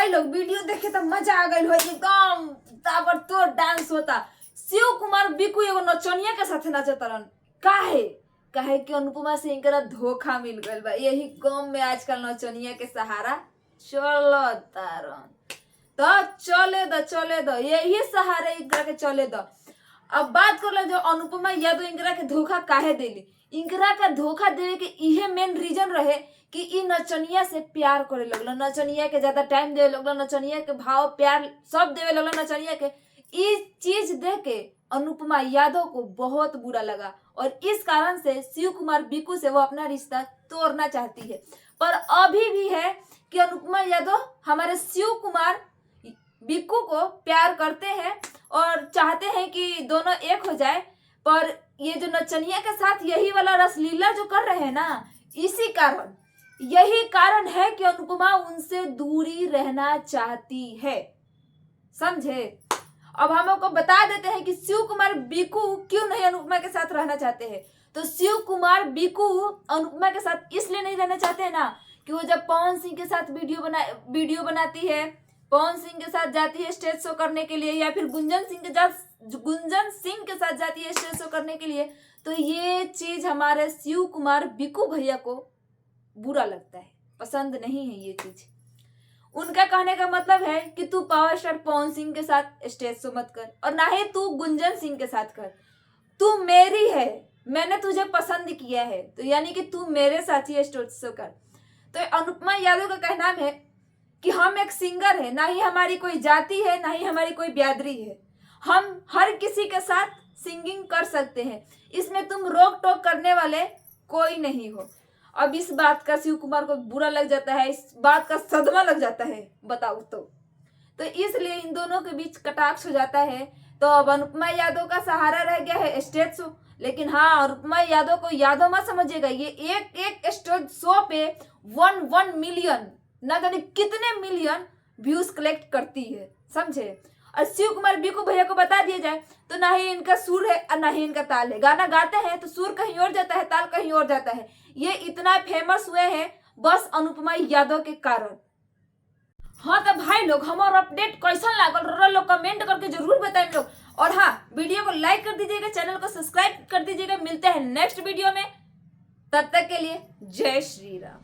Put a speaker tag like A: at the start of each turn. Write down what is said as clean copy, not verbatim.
A: भाई लोग वीडियो देखे तो मजा आ गई हो, एकदम ताबड़तोड़ डांस होता। शिव कुमार बिकू एगो नचनिया के साथ नाचतरन। काहे काहे कि अनुपमा सिंह के धोखा मिल गइल बा। यही गम में आजकल नचनिया के सहारा चलतारन। तो चले दो यही सहारे इनकरा के चले दो। अब बात कर लो जो अनुपमा यादव इनकरा के धोखा काहे देली। इनकरा का धोखा देवे के इहे मेन रीजन रहे कि इ नचनिया से प्यार करे लगल, नचनिया के ज्यादा टाइम देवे लगल, नचनिया के भाव प्यार सब देवे लगल नचनिया के। इस चीज देख के अनुपमा यादव को बहुत बुरा लगा और इस कारण से शिव कुमार बिकू से वो अपना रिश्ता तोड़ना चाहती है। पर अभी भी है कि अनुपमा यादव हमारे शिव कुमार बिकू को प्यार करते हैं और चाहते हैं कि दोनों एक हो जाए। पर ये जो नचनिया के साथ यही वाला रसलीला जो कर रहे हैं ना, यही कारण है कि अनुपमा उनसे दूरी रहना चाहती है, समझे। अब हम आपको बता देते हैं कि शिव कुमार बिकू क्यों नहीं अनुपमा के साथ रहना चाहते हैं। तो शिव कुमार बिकू अनुपमा के साथ इसलिए नहीं रहना चाहते हैं ना कि वो जब पवन सिंह के साथ वीडियो बनाती है, पवन सिंह के साथ जाती है स्टेज शो करने के लिए, या फिर गुंजन सिंह के साथ जाती है स्टेज शो करने के लिए, तो ये चीज हमारे शिव कुमार बिकू भैया को बुरा लगता है, पसंद नहीं है ये चीज। उनका कहने का मतलब है कि तू पावर स्टार पवन सिंह के साथ स्टेज शो मत कर और ना ही तू गुंजन सिंह के साथ कर। तू मेरी है, मैंने तुझे पसंद किया है, तो यानी कि तू मेरे साथ ही स्टेज शो कर। तो अनुपमा यादव का कहना है कि हम एक सिंगर है, ना ही हमारी कोई जाति है, ना ही हमारी कोई बिरादरी है, हम हर किसी के साथ सिंगिंग कर सकते हैं, इसमें तुम रोक टोक करने वाले कोई नहीं हो। अब इस बात का शिव कुमार को बुरा लग जाता है, इस बात का सदमा लग जाता है, बताओ तो इसलिए इन दोनों के बीच कटाक्ष हो जाता है। तो अब अनुपमा यादव का सहारा रह गया है स्टेज शो। लेकिन हाँ, अनुपमा यादव को यादव मत समझिएगा, ये एक स्टेज शो पे 1 मिलियन ना जाने कितने मिलियन व्यूज कलेक्ट करती है, समझे। और शिव कुमार बिकू भैया को बता दिया जाए तो ना ही इनका सुर है और ना ही इनका ताल है। गाना गाते हैं तो सुर कहीं और जाता है, ताल कहीं और जाता है। ये इतना फेमस हुए हैं बस अनुपमा यादव के कारण। हाँ तो भाई लोग, हमारा अपडेट कैसा लागल लोग कमेंट करके जरूर बताएं लोग। और हाँ, वीडियो को लाइक कर दीजिएगा, चैनल को सब्सक्राइब कर दीजिएगा। मिलते हैं नेक्स्ट वीडियो में, तब तक के लिए जय श्री राम।